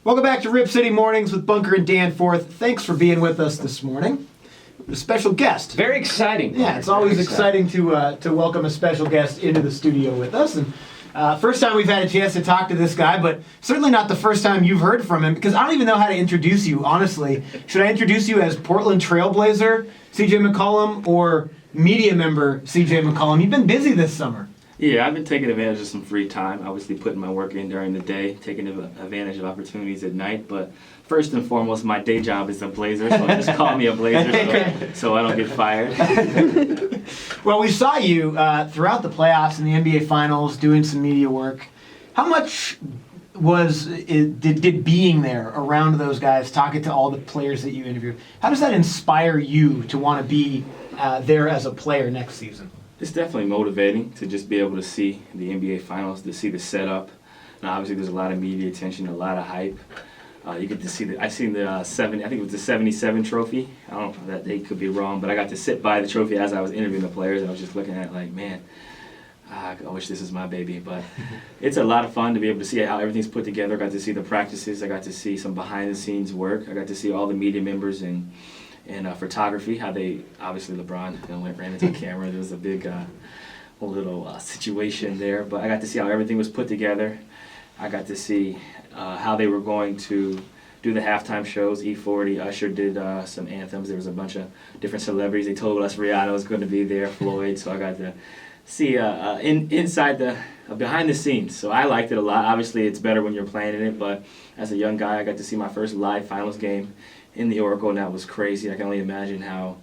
Welcome back to Rip City Mornings with Bunker and Danforth. Thanks for being with us this morning. A special guest. Very exciting. Yeah, it's always exciting to welcome a special guest into the studio with us. And first time we've had a chance to talk to this guy, but certainly not the first time you've heard from him, because I don't even know how to introduce you, honestly. Should I introduce you as Portland Trailblazer, CJ McCollum, or media member, CJ McCollum? You've been busy this summer. Yeah, I've been taking advantage of some free time, obviously putting my work in during the day, taking advantage of opportunities at night, but first and foremost, my day job is a Blazer, so just call me a Blazer so I don't get fired. Well, we saw you throughout the playoffs and the NBA Finals doing some media work. How much did being there around those guys, talking to all the players that you interviewed, how does that inspire you to want to be there as a player next season? It's definitely motivating to just be able to see the NBA Finals, to see the setup. And obviously, there's a lot of media attention, a lot of hype. You get to see I seen the 70. I think it was the 77 trophy. I don't know, that date could be wrong, but I got to sit by the trophy as I was interviewing the players, and I was just looking at it like, man, I wish this was my baby. But it's a lot of fun to be able to see how everything's put together. I got to see the practices. I got to see some behind-the-scenes work. I got to see all the media members and photography, how they, obviously LeBron ran into the camera. There was a big little situation there, but I got to see how everything was put together. I got to see how they were going to do the halftime shows. E40, Usher did some anthems. There was a bunch of different celebrities. They told us Rihanna was going to be there, Floyd, so I got to see inside behind the scenes. So I liked it a lot. Obviously, it's better when you're playing in it, but as a young guy, I got to see my first live finals game in the Oracle, and that was crazy. I can only imagine how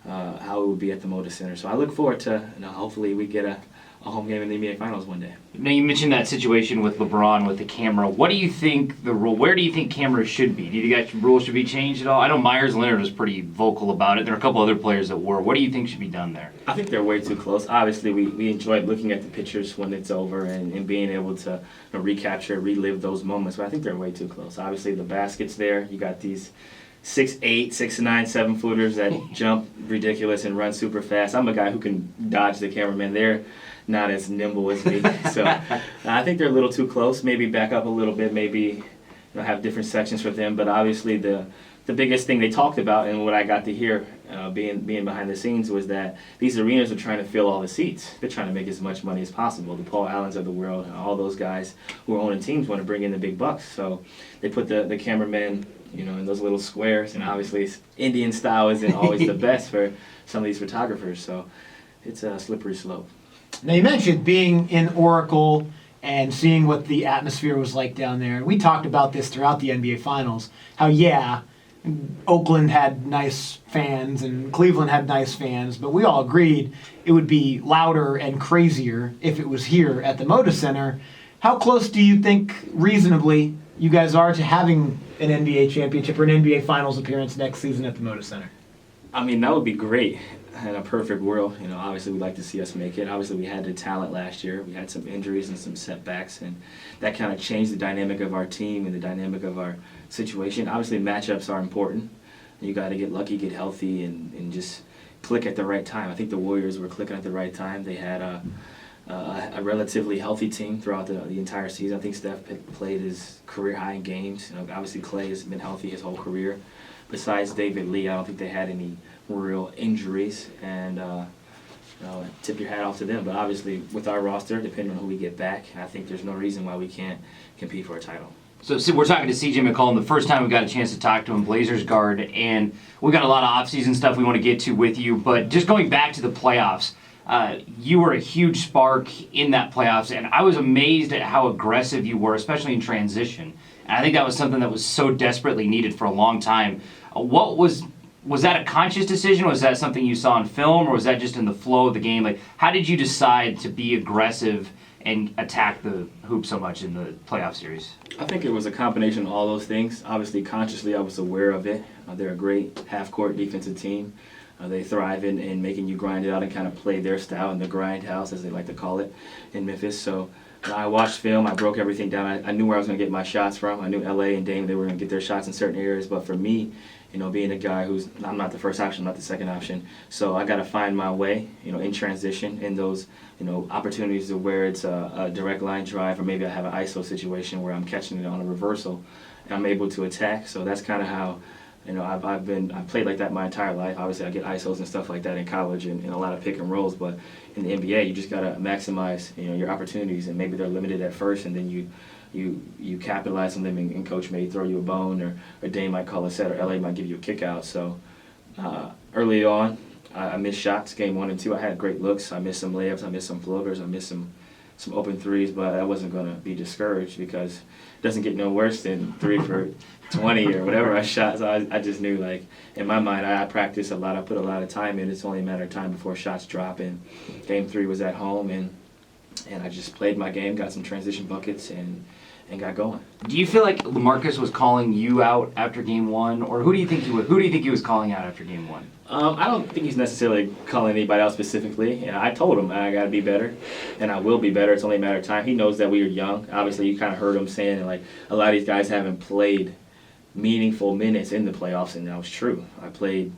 it would be at the Moda Center. So I look forward to, hopefully we get a home game in the NBA Finals one day. Now, you mentioned that situation with LeBron with the camera. What do you think the rule? Where do you think cameras should be? Do you think that rules should be changed at all? I know Myers Leonard was pretty vocal about it. There are a couple other players that were. What do you think should be done there? I think they're way too close. Obviously, we enjoyed looking at the pictures when it's over and being able to recapture, relive those moments. But I think they're way too close. Obviously, the basket's there. You got these 6'8", 6'9", 7-footers that jump ridiculous and run super fast. I'm a guy who can dodge the cameraman. They're not as nimble as me. So I think they're a little too close. Maybe back up a little bit, maybe have different sections for them. But obviously the biggest thing they talked about and what I got to hear being behind the scenes was that these arenas are trying to fill all the seats. They're trying to make as much money as possible. The Paul Allens of the world, all those guys who are owning teams want to bring in the big bucks. So they put the cameramen in those little squares, and obviously Indian style isn't always the best for some of these photographers. So it's a slippery slope. Now, you mentioned being in Oracle and seeing what the atmosphere was like down there. We talked about this throughout the NBA Finals, how, Oakland had nice fans and Cleveland had nice fans, but we all agreed it would be louder and crazier if it was here at the Moda Center. How close do you think, reasonably, you guys are to having an NBA championship or an NBA Finals appearance next season at the Moda Center? I mean, that would be great in a perfect world. Obviously we'd like to see us make it. Obviously we had the talent last year. We had some injuries and some setbacks, and that kind of changed the dynamic of our team and the dynamic of our situation. Obviously matchups are important. You got to get lucky, get healthy, and just click at the right time. I think the Warriors were clicking at the right time. They had a relatively healthy team throughout the entire season. I think Steph played his career high in games. Obviously Clay has been healthy his whole career. Besides David Lee, I don't think they had any real injuries, and tip your hat off to them. But obviously, with our roster, depending on who we get back, I think there's no reason why we can't compete for a title. So we're talking to CJ McCollum. The first time we got a chance to talk to him, Blazers guard, and we got a lot of off-season stuff we want to get to with you. But just going back to the playoffs, you were a huge spark in that playoffs, and I was amazed at how aggressive you were, especially in transition. And I think that was something that was so desperately needed for a long time. Was that a conscious decision? Was that something you saw on film, or was that just in the flow of the game? Like, how did you decide to be aggressive and attack the hoop so much in the playoff series? I think it was a combination of all those things. Obviously, consciously, I was aware of it. They're a great half-court defensive team. They thrive in making you grind it out and kind of play their style in the grind house, as they like to call it, in Memphis. So I watched film. I broke everything down. I knew where I was going to get my shots from. I knew LA and Dame, they were going to get their shots in certain areas. But for me, being a guy I'm not the first option, I'm not the second option. So I got to find my way, in transition, in those, opportunities to where it's a direct line drive, or maybe I have an ISO situation where I'm catching it on a reversal and I'm able to attack. So that's kind of how, I've played like that my entire life. Obviously, I get ISOs and stuff like that in college and a lot of pick and rolls, but in the NBA, you just got to maximize, your opportunities, and maybe they're limited at first, and then you capitalize on them, and coach may throw you a bone, or Dame might call a set, or LA might give you a kick out. So early on, I missed shots, game 1 and 2. I had great looks. I missed some layups. I missed some floaters. I missed some open threes, but I wasn't going to be discouraged because it doesn't get no worse than 3 for 20 or whatever I shot. So I just knew, like, in my mind, I practiced a lot. I put a lot of time in. It's only a matter of time before shots drop. And game 3 was at home, and I just played my game, got some transition buckets, and got going. Do you feel like LaMarcus was calling you out after game 1, or who do you think he was calling out after game 1? I don't think he's necessarily calling anybody out specifically. I told him I got to be better, and I will be better. It's only a matter of time. He knows that we are young. Obviously, you kind of heard him saying, like, a lot of these guys haven't played meaningful minutes in the playoffs, and that was true. I played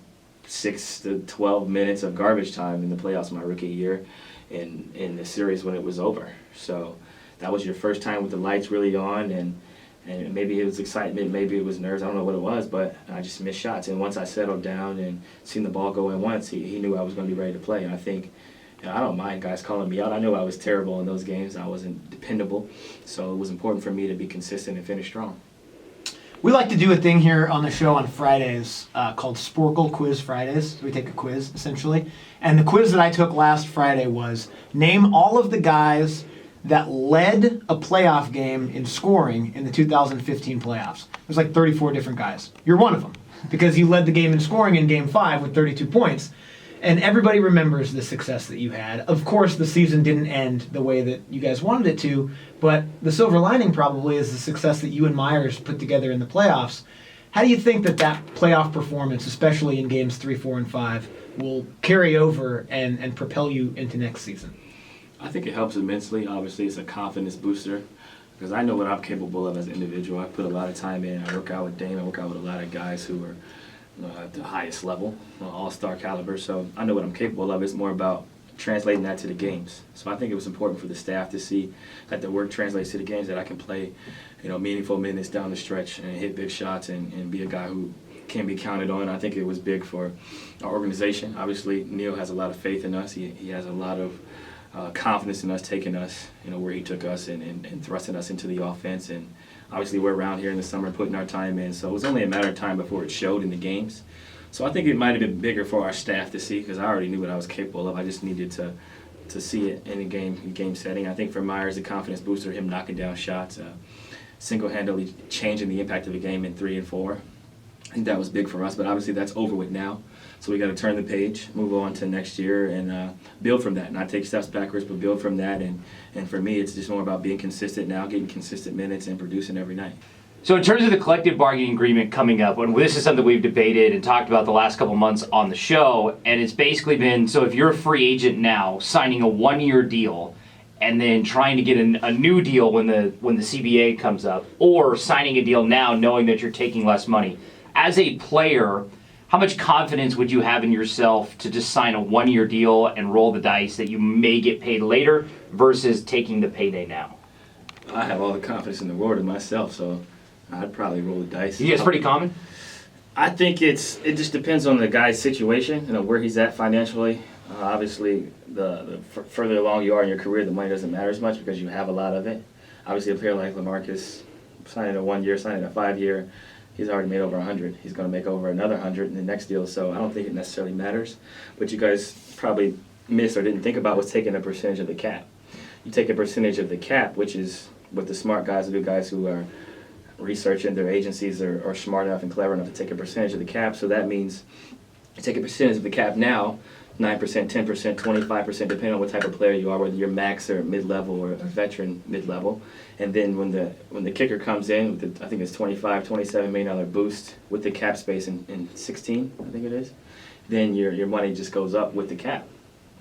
6 to 12 minutes of garbage time in the playoffs my rookie year in the series when it was over. So that was your first time with the lights really on, and maybe it was excitement, maybe it was nerves, I don't know what it was, but I just missed shots. And once I settled down and seen the ball go in once, he knew I was going to be ready to play. And I think, I don't mind guys calling me out. I knew I was terrible in those games. I wasn't dependable, so it was important for me to be consistent and finish strong. We like to do a thing here on the show on Fridays called Sporkle Quiz Fridays. We take a quiz, essentially. And the quiz that I took last Friday was, name all of the guys that led a playoff game in scoring in the 2015 playoffs. There's like 34 different guys. You're one of them, because you led the game in scoring in Game 5 with 32 points. And everybody remembers the success that you had. Of course, the season didn't end the way that you guys wanted it to, but the silver lining probably is the success that you and Myers put together in the playoffs. How do you think that playoff performance, especially in Games 3, 4, and 5, will carry over and propel you into next season? I think it helps immensely. Obviously, it's a confidence booster because I know what I'm capable of as an individual. I put a lot of time in. I work out with Dame. I work out with a lot of guys who are at the highest level, all-star caliber. So I know what I'm capable of. It's more about translating that to the games. So I think it was important for the staff to see that the work translates to the games, that I can play, meaningful minutes down the stretch and hit big shots and be a guy who can be counted on. I think it was big for our organization. Obviously, Neil has a lot of faith in us. He has a lot of confidence in us, taking us, where he took us and thrusting us into the offense. And obviously we're around here in the summer putting our time in. So it was only a matter of time before it showed in the games. So I think it might have been bigger for our staff to see because I already knew what I was capable of. I just needed to see it in a game setting. I think for Myers, the confidence booster, him knocking down shots, single-handedly changing the impact of the game in 3 and 4. I think that was big for us, but obviously that's over with now. So we got to turn the page, move on to next year, and build from that. Not take steps backwards, but build from that. And for me, it's just more about being consistent now, getting consistent minutes, and producing every night. So in terms of the collective bargaining agreement coming up, and this is something we've debated and talked about the last couple months on the show, and it's basically been, so if you're a free agent now, signing a 1-year deal, and then trying to get a new deal when the CBA comes up, or signing a deal now knowing that you're taking less money. As a player, how much confidence would you have in yourself to just sign a 1-year deal and roll the dice that you may get paid later versus taking the payday now? I have all the confidence in the world in myself, so I'd probably roll the dice. You think it's pretty common? I think it just depends on the guy's situation, where he's at financially. Obviously, the further along you are in your career, the money doesn't matter as much because you have a lot of it. Obviously, a player like LaMarcus, signing a 1-year, signing a 5-year, he's already made over 100. He's going to make over another 100 in the next deal, so I don't think it necessarily matters. What you guys probably missed or didn't think about was taking a percentage of the cap. You take a percentage of the cap, which is what the smart guys do, guys who are researching their agencies are smart enough and clever enough to take a percentage of the cap. So that means you take a percentage of the cap now, 9%, 10%, 25%, depending on what type of player you are, whether you're max or mid-level or a veteran mid-level. And then when the kicker comes in, with I think it's $27 million boost with the cap space in 16, I think it is, then your money just goes up with the cap.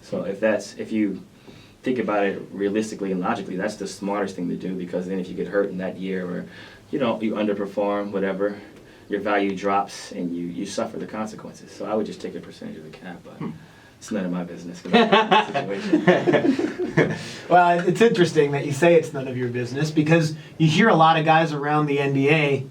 So if you think about it realistically and logically, that's the smartest thing to do, because then if you get hurt in that year or you underperform, whatever, your value drops and you suffer the consequences. So I would just take a percentage of the cap, but it's none of my business. 'Cause I'm in that situation. Well, it's interesting that you say it's none of your business, because you hear a lot of guys around the NBA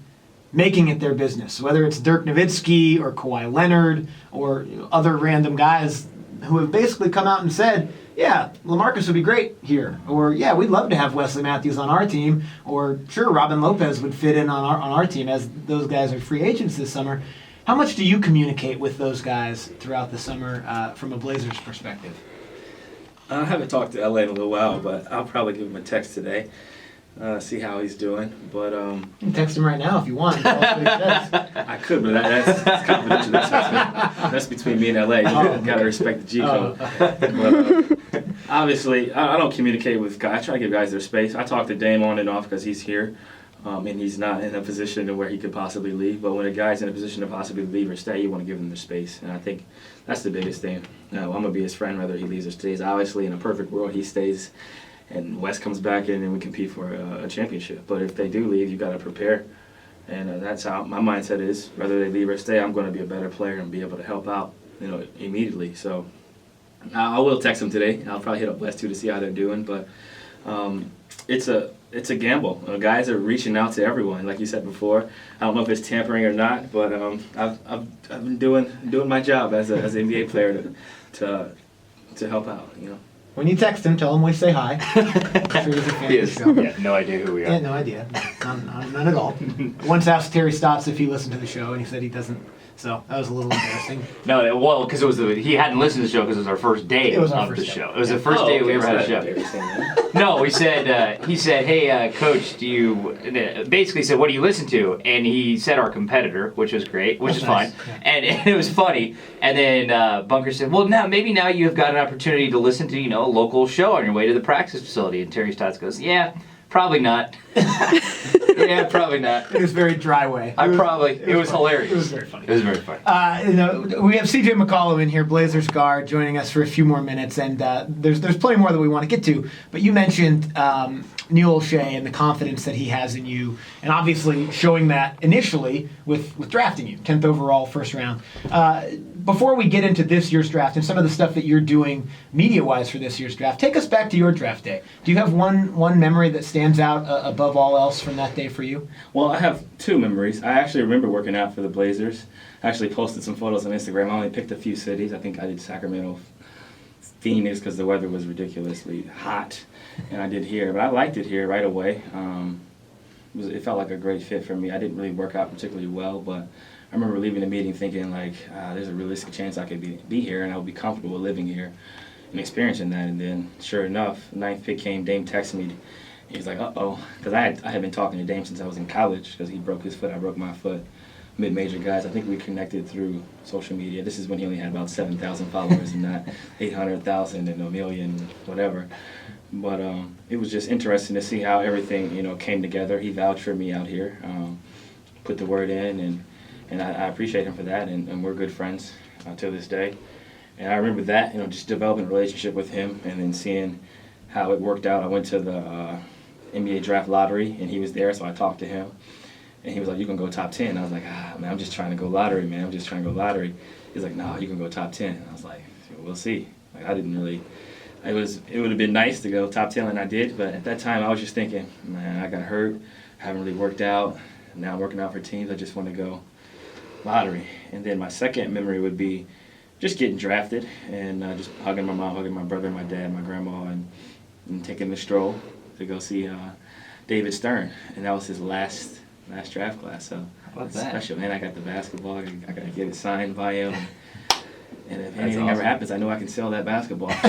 making it their business, whether it's Dirk Nowitzki or Kawhi Leonard or other random guys who have basically come out and said, yeah, LaMarcus would be great here, or yeah, we'd love to have Wesley Matthews on our team, or sure, Robin Lopez would fit in on our team, as those guys are free agents this summer. How much do you communicate with those guys throughout the summer from a Blazers perspective? I haven't talked to LA in a little while, but I'll probably give him a text today, see how he's doing. But You can text him right now if you want. Tell us what he says. I could, but that's confidential. That's between me and LA. You gotta respect the G code. But, obviously, I don't communicate with guys. I try to give guys their space. I talk to Dame on and off because he's here, and he's not in a position to where he could possibly leave. But when a guy's in a position to possibly leave or stay, you want to give them their space. And I think that's the biggest thing. I'm gonna be his friend whether he leaves or stays. Obviously, in a perfect world, he stays, and West comes back in and we compete for a championship. But if they do leave, you got to prepare. And that's how my mindset is. Whether they leave or stay, I'm going to be a better player and be able to help out, immediately. So I will text them today. I'll probably hit up West too to see how they're doing. But it's a gamble. Guys are reaching out to everyone, like you said before. I don't know if it's tampering or not, but I've been doing my job as an NBA player to help out. When you text him, tell him we say hi. I'm sure he's a fan of the show. Yeah, no idea who we are. Yeah, no idea. None at all. Once asked Terry Stotts if he listened to the show, and he said he doesn't. So that was a little embarrassing. No, well, because he hadn't listened to the show because it was our first day of the show. It was the first day we ever had a show. No, he said, hey, Coach, do you, basically said, what do you listen to? And he said our competitor, which was great, which is fine. Yeah. And it was funny. And then Bunker said, well, maybe now you've got an opportunity to listen to, a local show on your way to the practice facility. And Terry Stotts goes, yeah, probably not. Yeah, probably not. It was very dry way. It was hilarious. It was very funny. It was very funny. We have CJ McCollum in here, Blazers guard, joining us for a few more minutes, and there's plenty more that we want to get to. But you mentioned Neil O'Shea and the confidence that he has in you, and obviously showing that initially with drafting you, 10th overall, first round. Before we get into this year's draft and some of the stuff that you're doing media-wise for this year's draft, take us back to your draft day. Do you have one memory that stands out above all else from that day for you? Well, I have two memories. I actually remember working out for the Blazers. I actually posted some photos on Instagram. I only picked a few cities. I think I did Sacramento, Phoenix, because the weather was ridiculously hot, and I did here. But I liked it here right away. It felt like a great fit for me. I didn't really work out particularly well, but I remember leaving the meeting thinking there's a realistic chance I could be here and I would be comfortable living here and experiencing that. And then, sure enough, 9th pick came. Dame texted me. He's like, uh-oh, because I had been talking to Dame since I was in college, because he broke his foot, I broke my foot. Mid-major guys, I think we connected through social media. This is when he only had about 7,000 followers and not 800,000 and a million, whatever. But it was just interesting to see how everything came together. He vouched for me out here, put the word in, and I appreciate him for that, and we're good friends till this day. And I remember that, just developing a relationship with him and then seeing how it worked out. I went to the NBA draft lottery, and he was there, so I talked to him. And he was like, you can go top 10. I was like, man, I'm just trying to go lottery, man. I'm just trying to go lottery. He's like, no, you can go top 10. And I was like, we'll see. I didn't really, it would have been nice to go top 10, and I did. But at that time, I was just thinking, man, I got hurt. I haven't really worked out. Now I'm working out for teams. I just want to go lottery. And then my second memory would be just getting drafted and just hugging my mom, hugging my brother, my dad, my grandma, and taking the stroll to go see David Stern. And that was his last draft class. So What's that? Special, man. I got the basketball. I got to get it signed by him. And if anything awesome. ever happens, I know I can sell that basketball. Like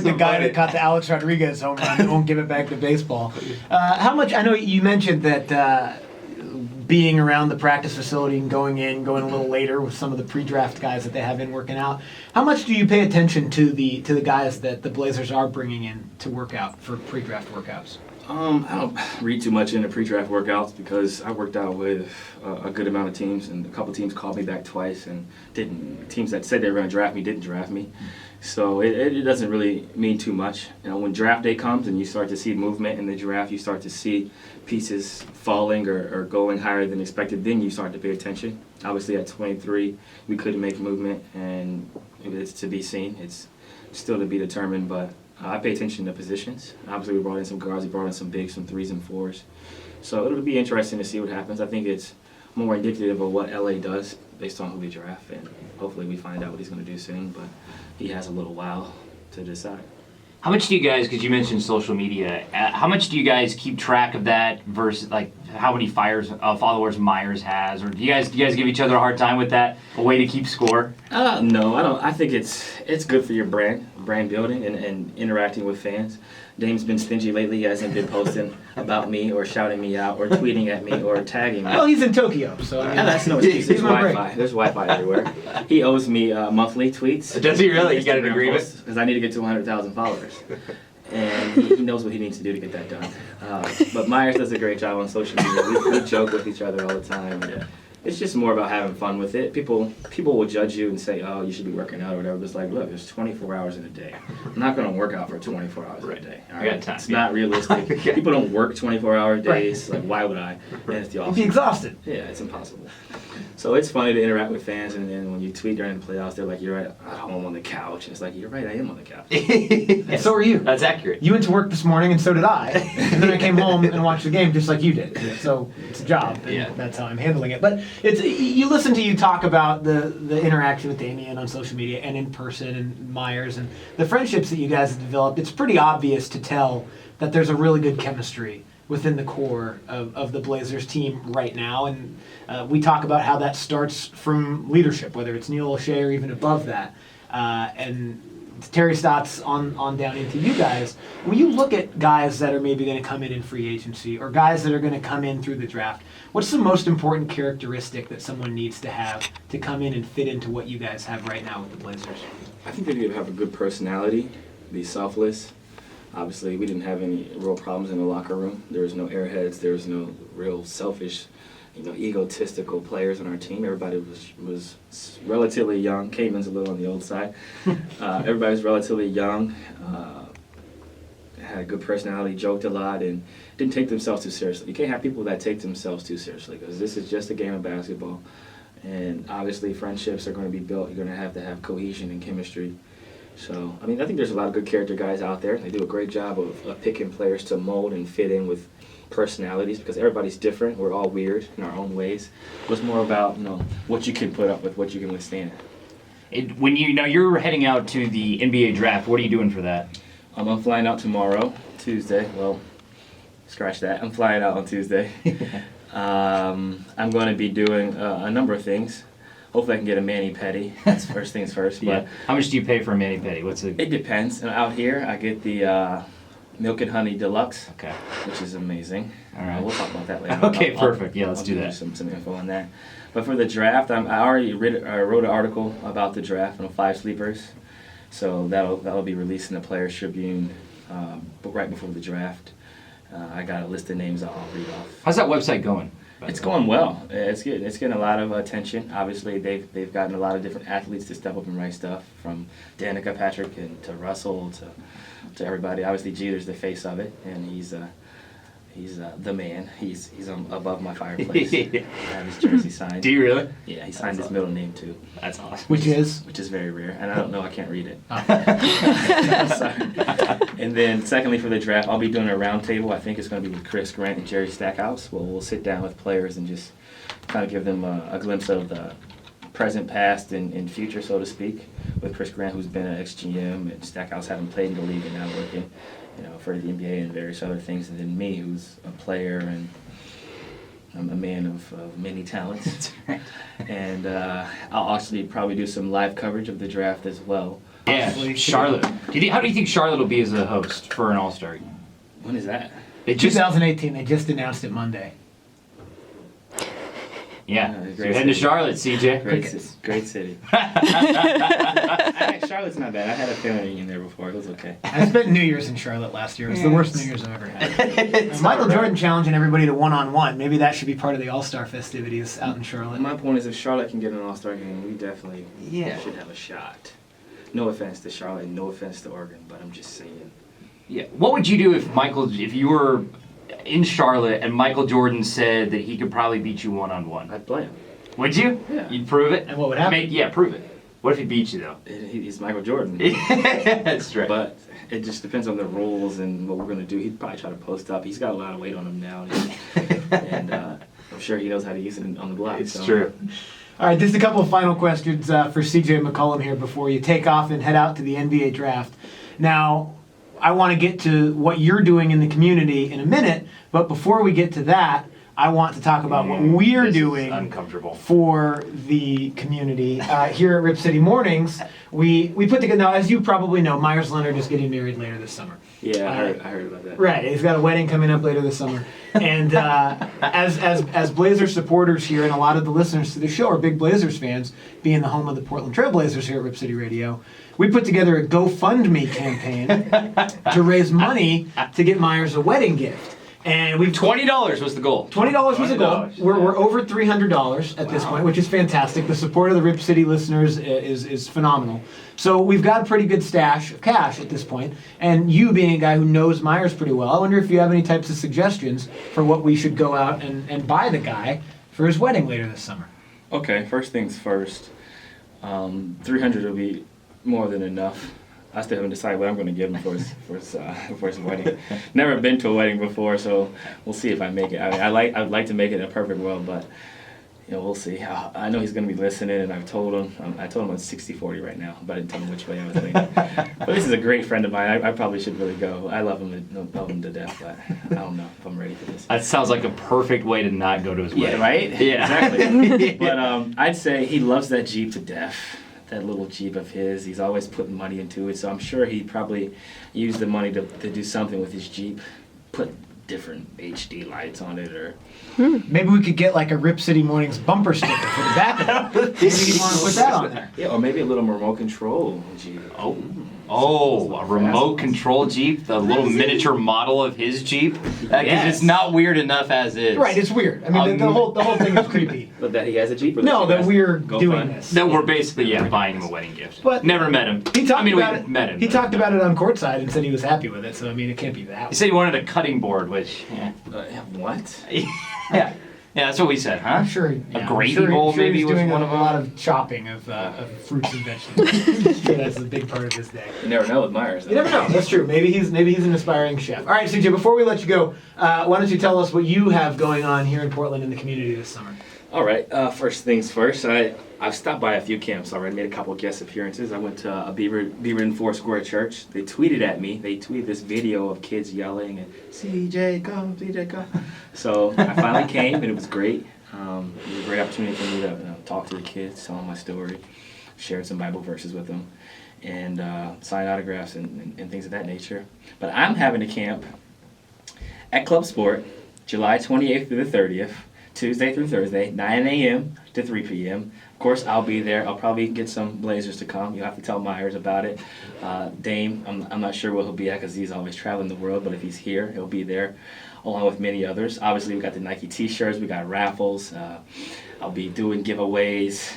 the guy that caught the Alex Rodriguez home run and won't give it back to baseball. How much, I know you mentioned that being around the practice facility and going a little later with some of the pre-draft guys that they have in working out. How much do you pay attention to the guys that the Blazers are bringing in to work out for pre-draft workouts? I don't read too much into pre-draft workouts because I worked out with a good amount of teams, and a couple teams called me back twice, and teams that said they were going to draft me didn't draft me. So it doesn't really mean too much. When draft day comes and you start to see movement in the draft, you start to see pieces falling or going higher than expected, then you start to pay attention. Obviously at 23, we couldn't make movement, and it's to be seen. It's still to be determined, but I pay attention to positions. Obviously, we brought in some guards, we brought in some bigs, some 3s and 4s. So it'll be interesting to see what happens. I think it's more indicative of what LA does based on who we draft, and hopefully we find out what he's going to do soon, but he has a little while to decide. How much do you guys, because you mentioned social media, how much do you guys keep track of that versus like how many followers Myers has, or do you guys give each other a hard time with that? A way to keep score? No, I don't. I think it's good for your brand building and interacting with fans. Dame's been stingy lately. He hasn't been posting about me or shouting me out or tweeting at me or tagging me. Well, he's in Tokyo, so I mean, That's no excuse. There's He's my break. Wi-Fi. There's Wi-Fi everywhere. He owes me monthly tweets. Does he really? You got an agreement? Because I need to get to 100,000 followers. And he knows what he needs to do to get that done. But Myers does a great job on social media. We joke with each other all the time. And it's just more about having fun with it. People will judge you and say, oh, you should be working out or whatever. But it's like, look, there's 24 hours in a day. I'm not going to work out for 24 hours in a day. All I got time. It's not realistic. People don't work 24-hour days. Like, why would I? And it's the You'd off be exhausted. Yeah, it's impossible. So it's funny to interact with fans, and then when you tweet during the playoffs, they're like, you're right, I'm on the couch. And it's like, you're right, I am on the couch. And so are you. That's accurate. You went to work this morning, and so did I. And then I came home and watched the game just like you did. So it's a job, and Yeah. that's how I'm handling it. But you listen to you talk about the interaction with Damian on social media and in person and Myers and the friendships that you guys have developed. It's pretty obvious to tell that there's a really good chemistry within the core of the Blazers team right now. And we talk about how that starts from leadership, whether it's Neil O'Shea or even above that. And Terry Stotts on down into you guys. When you look at guys that are maybe going to come in free agency or guys that are going to come in through the draft, what's the most important characteristic that someone needs to have to come in and fit into what you guys have right now with the Blazers? I think they need to have a good personality, be selfless. Obviously, we didn't have any real problems in the locker room. There was no airheads. There was no real selfish, egotistical players on our team. Everybody was relatively young. Caitlin's a little on the old side. Everybody was relatively young, had a good personality, joked a lot, and didn't take themselves too seriously. You can't have people that take themselves too seriously because this is just a game of basketball. And obviously, friendships are going to be built. You're going to have cohesion and chemistry. So, I think there's a lot of good character guys out there. They do a great job of picking players to mold and fit in with personalities because everybody's different. We're all weird in our own ways. It's more about, what you can put up with, what you can withstand. When you're heading out to the NBA draft, what are you doing for that? I'm flying out tomorrow, Tuesday. Well, scratch that. I'm flying out on Tuesday. I'm going to be doing a number of things. Hopefully I can get a mani-pedi. That's first things first. Yeah. But How much do you pay for a mani-pedi? it depends. And out here, I get the Milk and Honey Deluxe, Okay. which is amazing. All right. We'll talk about that later. Okay, perfect. Yeah, let's I'll do give that. you some info on that. But for the draft, I already wrote an article about the draft on 5 sleepers. So that'll be released in the Players Tribune right before the draft. I got a list of names I'll read off. How's that website going? It's going well. It's getting a lot of attention. Obviously, they've gotten a lot of different athletes to step up and write stuff, from Danica Patrick and to Russell to everybody. Obviously, Jeter's the face of it, and he's the man. He's above my fireplace. I have his jersey signed. Do you really? Yeah, he signed his middle name too, That's awesome. Which is? which is very rare. And I don't know, I can't read it. Oh. Sorry. And then secondly, for the draft, I'll be doing a round table. I think it's going to be with Chris Grant and Jerry Stackhouse. We'll sit down with players and just kind of give them a glimpse of the present, past, and future, so to speak, with Chris Grant, who's been an ex-GM, and Stackhouse having played in the league and now working, for the NBA and various other things, and then me, who's a player and I'm a man of many talents. That's right. And I'll actually probably do some live coverage of the draft as well. Yeah, Charlotte. How do you think Charlotte will be as a host for an All-Star? When is that? They just 2018, they just announced it Monday. Yeah. great So you're heading to city. Charlotte, CJ. Great city. Charlotte's not bad. I had a family reunion there before. It was okay. I spent New Year's in Charlotte last year. It was the worst New Year's I've ever had. Michael Jordan challenging everybody to one-on-one. Maybe that should be part of the All-Star festivities out in Charlotte. My point is, if Charlotte can get an All-Star game, we definitely Yeah. should have a shot. No offense to Charlotte, no offense to Oregon, but I'm just saying. Yeah. What would you do if you were in Charlotte and Michael Jordan said that he could probably beat you one-on-one? I'd play him. Would you? Yeah. You'd prove it? And what would happen? Prove it. What if he beat you, though? He's Michael Jordan. That's right. But it just depends on the rules and what we're going to do. He'd probably try to post up. He's got a lot of weight on him now. And I'm sure he knows how to use it on the block. It's so. true. All right, just a couple of final questions for CJ McCollum here before you take off and head out to the NBA draft. Now, I want to get to what you're doing in the community in a minute, but before we get to that, I want to talk about what we're This is doing uncomfortable. for the community. Here at Rip City Mornings, we put together, now as you probably know, Myers Leonard is getting married later this summer. Yeah, I heard about that. Right, he's got a wedding coming up later this summer, and as Blazers supporters here, and a lot of the listeners to the show are big Blazers fans, being the home of the Portland Trail Blazers here at Rip City Radio, we put together a GoFundMe campaign to raise money to get Myers a wedding gift, and we've $20 was the goal. $20 was the goal. $20, We're over $300 at this point, which is fantastic. The support of the Rip City listeners is phenomenal. So we've got a pretty good stash of cash at this point. And you being a guy who knows Myers pretty well, I wonder if you have any types of suggestions for what we should go out and buy the guy for his wedding later this summer. Okay, first things first. 300 will be more than enough. I still haven't decided what I'm going to give him for his wedding. Never been to a wedding before, so we'll see if I make it. I'd like to make it a perfect world, but we'll see. I know he's going to be listening, and I told him it's 60-40 right now, but I didn't tell him which way I was leaning. But this is a great friend of mine. I probably should really go. I love him to death, but I don't know if I'm ready for this. That sounds like a perfect way to not go to his wedding. Yeah, right? Yeah. Exactly. But I'd say he loves that Jeep to death. That little Jeep of his. He's always putting money into it, so I'm sure he probably used the money to do something with his Jeep. Put different HD lights on it, or Maybe we could get like a Rip City Mornings bumper sticker for the back of it. Maybe you want to put that on there. yeah, or maybe a little remote control Jeep. Oh, a remote control Jeep, the little miniature model of his Jeep. Yes. It's not weird enough as is. Right, it's weird. I mean, the whole thing is creepy. But that he has a Jeep. Or No, you that guys we're go doing find? this. Then we're basically buying him a wedding gift. But never met him. He talked about we it. met him. He talked about it on courtside and said he was happy with it. So I mean, it can't be that. He said he wanted a cutting board, which What? yeah, that's what we said, huh? I'm sure. A gravy bowl maybe he's was doing one a of them. lot of chopping of fruits and vegetables. I'm sure that's a big part of his day. You never know with Myers. You never know. That's true. Maybe he's an aspiring chef. All right, CJ. Before we let you go, why don't you tell us what you have going on here in Portland in the community this summer? All right. First things first. I've stopped by a few camps already. Made a couple of guest appearances. I went to a Beaverton Foursquare Church. They tweeted at me. They tweeted this video of kids yelling and CJ come, CJ come. So I finally came and it was great. It was a great opportunity for me to talk to the kids, tell them my story, shared some Bible verses with them, and sign autographs and things of that nature. But I'm having a camp at Club Sport, July 28th through the 30th. Tuesday through Thursday, 9 a.m. to 3 p.m. Of course, I'll be there. I'll probably get some Blazers to come. You'll have to tell Myers about it. Dame, I'm not sure where he'll be at because he's always traveling the world, but if he's here, he'll be there along with many others. Obviously, we got the Nike t-shirts. We got raffles. I'll be doing giveaways.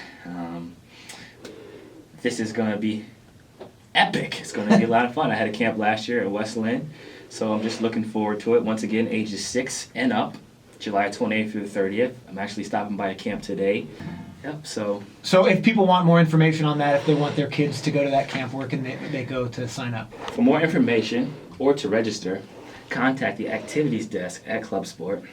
This is going to be epic. It's going to be a lot of fun. I had a camp last year at West Lynn, so I'm just looking forward to it. Once again, ages 6 and up. July 28th through the 30th. I'm actually stopping by a camp today. Yep, so if people want more information on that, if they want their kids to go to that camp, where can they go to sign up? for more information or to register, contact the activities desk at Club Sport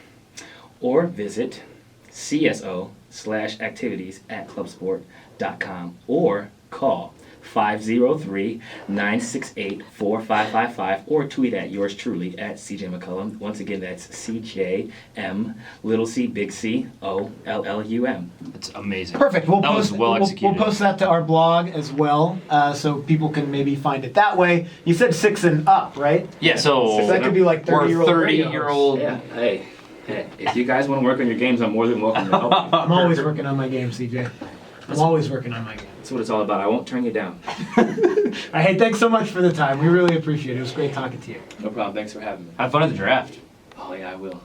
or visit cso/activities@clubsport.com or call 503-968-4555 or tweet at yours truly at CJ McCollum. Once again, that's CJM, little c, big C, OLLUM. That's amazing. Perfect. We'll That was post, well we'll executed. post that to our blog as well, so people can maybe find it that way. You said 6 and up, right? Yeah, so that could be like 30-year-old we're 30-year-old. Yeah, hey, Hey, if you guys want to work on your games, I'm more than welcome to help you. I'm always working on my game, CJ. I'm always working on my game. That's what it's all about. I won't turn you down. Hey, thanks so much for the time. We really appreciate it. It was great talking to you. No problem. Thanks for having me. Have fun at the draft. Oh, yeah, I will.